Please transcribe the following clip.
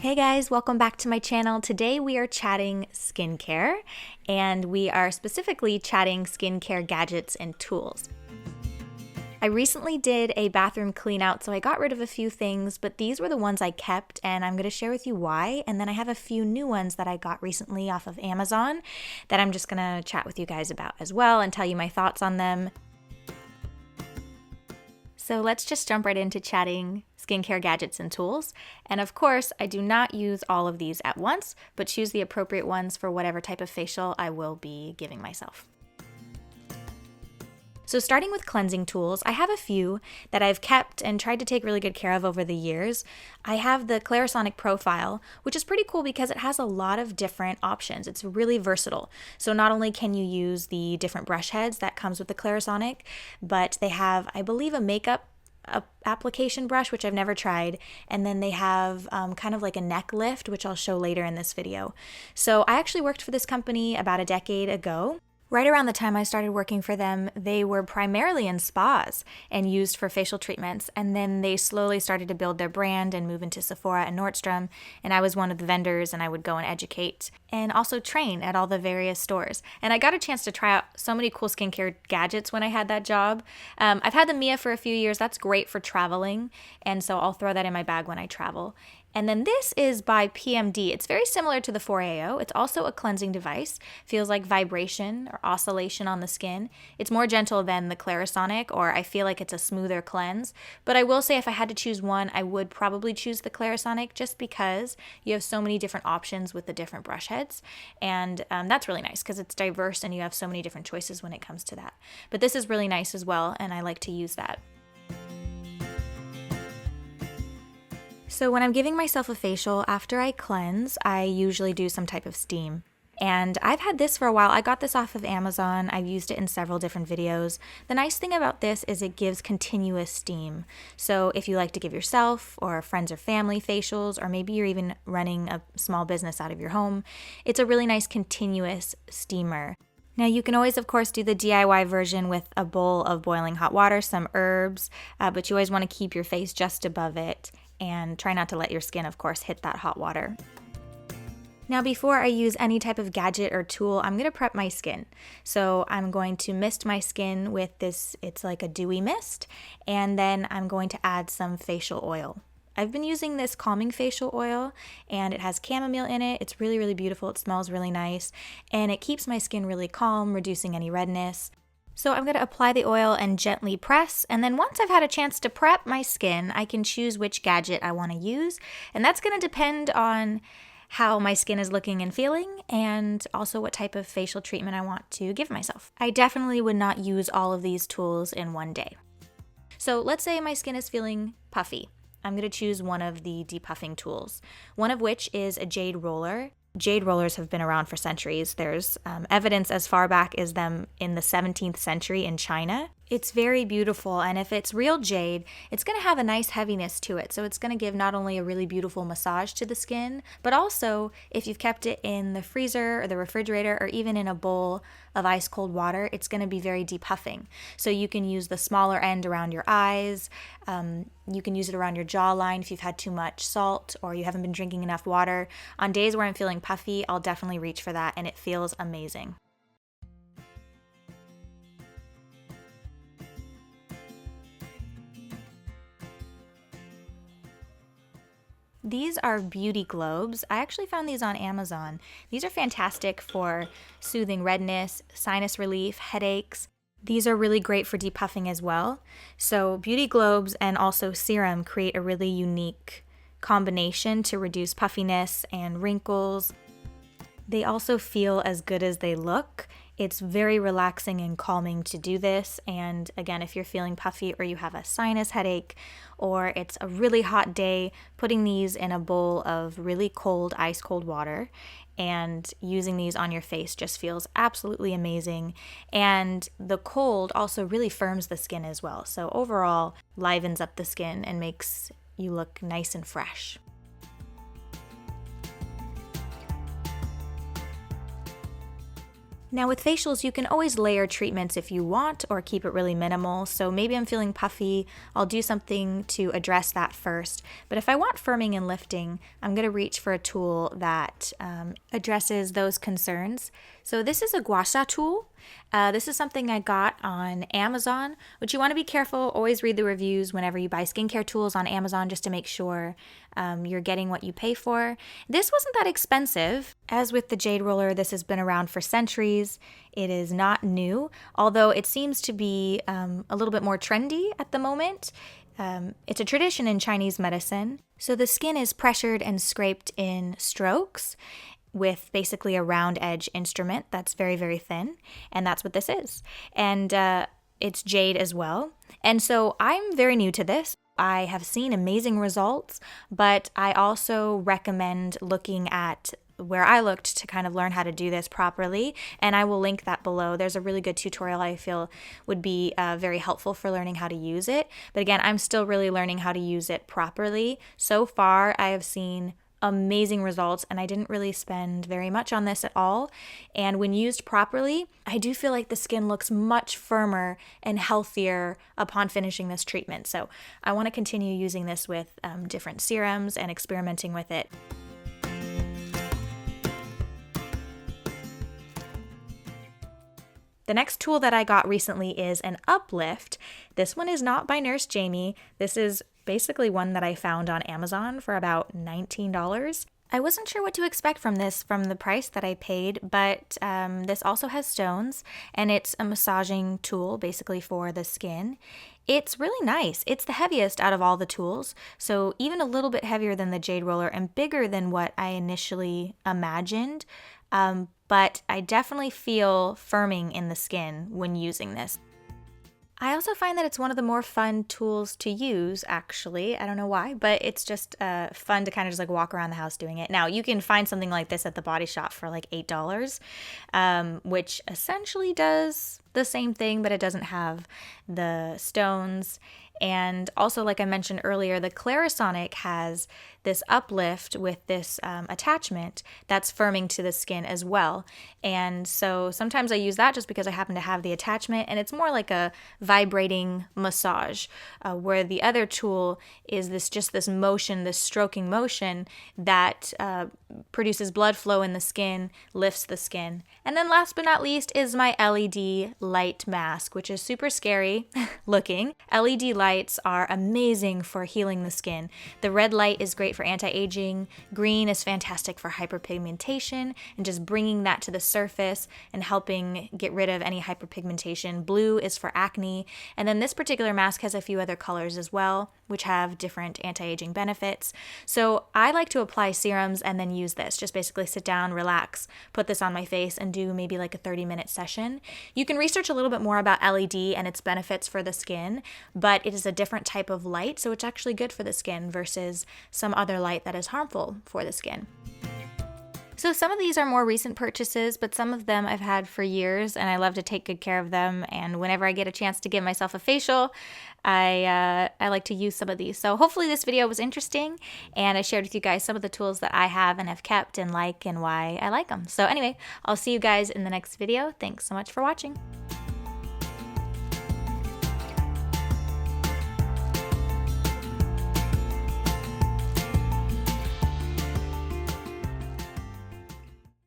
Hey guys, welcome back to my channel. Today we are chatting skincare, and we are specifically chatting skincare gadgets and tools. I recently did a bathroom clean out, so I got rid of a few things, but these were the ones I kept, and I'm going to share with you why. And then I have a few new ones that I got recently off of Amazon that I'm just going to chat with you guys about as well and tell you my thoughts on them. So let's just jump right into chatting skincare gadgets and tools. And of course, I do not use all of these at once, but choose the appropriate ones for whatever type of facial I will be giving myself. So starting with cleansing tools, I have a few that I've kept and tried to take really good care of over the years. I have the Clarisonic Profile, which is pretty cool because it has a lot of different options. It's really versatile. So not only can you use the different brush heads that comes with the Clarisonic, but they have, I believe, a makeup application brush, which I've never tried, and then they have kind of like a neck lift, which I'll show later in this video. So I actually worked for this company about a decade ago. Right around the time I started working for them, they were primarily in spas and used for facial treatments, and then they slowly started to build their brand and move into Sephora and Nordstrom, and I was one of the vendors, and I would go and educate and also train at all the various stores. And I got a chance to try out so many cool skincare gadgets when I had that job. I've had the Mia for a few years. That's great for traveling, and so I'll throw that in my bag when I travel. And then this is by PMD. It's very similar to the 4AO. It's also a cleansing device. Feels like vibration or oscillation on the skin. It's more gentle than the Clarisonic, or I feel like it's a smoother cleanse. But I will say if I had to choose one, I would probably choose the Clarisonic just because you have so many different options with the different brush heads. And that's really nice because it's diverse and you have so many different choices when it comes to that. But this is really nice as well, and I like to use that. So when I'm giving myself a facial, after I cleanse, I usually do some type of steam. And I've had this for a while. I got this off of Amazon. I've used it in several different videos. The nice thing about this is it gives continuous steam. So if you like to give yourself or friends or family facials, or maybe you're even running a small business out of your home, it's a really nice continuous steamer. Now you can always, of course, do the DIY version with a bowl of boiling hot water, some herbs, but you always want to keep your face just above it. And try not to let your skin, of course, hit that hot water. Now, before I use any type of gadget or tool, I'm going to prep my skin. So I'm going to mist my skin with this, it's like a dewy mist, and then I'm going to add some facial oil. I've been using this calming facial oil, and it has chamomile in it. It's really, really beautiful. It smells really nice, and it keeps my skin really calm, reducing any redness. So I'm going to apply the oil and gently press, and then once I've had a chance to prep my skin, I can choose which gadget I want to use, and that's going to depend on how my skin is looking and feeling, and also what type of facial treatment I want to give myself. I definitely would not use all of these tools in one day. So let's say my skin is feeling puffy. I'm going to choose one of the depuffing tools, one of which is a jade roller. Jade rollers have been around for centuries. There's evidence as far back as them in the 17th century in China. It's very beautiful, and if it's real jade, it's going to have a nice heaviness to it. So it's going to give not only a really beautiful massage to the skin, but also if you've kept it in the freezer or the refrigerator or even in a bowl of ice cold water, it's going to be very depuffing. So you can use the smaller end around your eyes. You can use it around your jawline if you've had too much salt or you haven't been drinking enough water. On days where I'm feeling puffy, I'll definitely reach for that, and it feels amazing. These are beauty globes. I actually found these on Amazon. These are fantastic for soothing redness, sinus relief, headaches. These are really great for depuffing as well. So beauty globes and also serum create a really unique combination to reduce puffiness and wrinkles. They also feel as good as they look. It's very relaxing and calming to do this. And again, if you're feeling puffy or you have a sinus headache or it's a really hot day, putting these in a bowl of really cold, ice cold water and using these on your face just feels absolutely amazing. And the cold also really firms the skin as well. So overall, livens up the skin and makes you look nice and fresh. Now with facials, you can always layer treatments if you want or keep it really minimal. So maybe I'm feeling puffy, I'll do something to address that first. But if I want firming and lifting, I'm gonna reach for a tool that addresses those concerns. So this is a gua sha tool. This is something I got on Amazon, which you wanna be careful, always read the reviews whenever you buy skincare tools on Amazon just to make sure you're getting what you pay for. This wasn't that expensive. As with the jade roller, this has been around for centuries. It is not new, although it seems to be a little bit more trendy at the moment. It's a tradition in Chinese medicine. So the skin is pressured and scraped in strokes with basically a round edge instrument that's very, very thin. And that's what this is. And it's jade as well. And so I'm very new to this. I have seen amazing results, but I also recommend looking at where I looked to kind of learn how to do this properly, and I will link that below. There's a really good tutorial I feel would be very helpful for learning how to use it. But again, I'm still really learning how to use it properly. So far, I have seen amazing results, and I didn't really spend very much on this at all. And when used properly, I do feel like the skin looks much firmer and healthier upon finishing this treatment. So I want to continue using this with different serums and experimenting with it. The next tool that I got recently is an uplift. This one is not by Nurse Jamie. This is basically one that I found on Amazon for about $19. I wasn't sure what to expect from this from the price that I paid, but this also has stones, and it's a massaging tool basically for the skin. It's really nice. It's the heaviest out of all the tools, so even a little bit heavier than the jade roller and bigger than what I initially imagined. But I definitely feel firming in the skin when using this. I also find that it's one of the more fun tools to use, actually. I don't know why, but it's just fun to kind of just like walk around the house doing it. Now, you can find something like this at the Body Shop for like $8, which essentially does the same thing, but it doesn't have the stones. And also, like I mentioned earlier, the Clarisonic has this uplift with this attachment that's firming to the skin as well. And so sometimes I use that just because I happen to have the attachment, and it's more like a vibrating massage, where the other tool is this motion, this stroking motion that produces blood flow in the skin, lifts the skin. And then last but not least is my LED light mask, which is super scary looking. LED lights are amazing for healing the skin. The red light is great for anti-aging. Green is fantastic for hyperpigmentation and just bringing that to the surface and helping get rid of any hyperpigmentation. Blue is for acne. And then this particular mask has a few other colors as well, which have different anti-aging benefits. So I like to apply serums and then use this. Just basically sit down, relax, put this on my face, and do maybe like a 30-minute session. You can research a little bit more about LED and its benefits for the skin, but it is a different type of light, so it's actually good for the skin versus some other light that is harmful for the skin. So some of these are more recent purchases, but some of them I've had for years, and I love to take good care of them. And whenever I get a chance to give myself a facial, I like to use some of these. So hopefully this video was interesting, and I shared with you guys some of the tools that I have and have kept and like and why I like them. So anyway, I'll see you guys in the next video. Thanks so much for watching.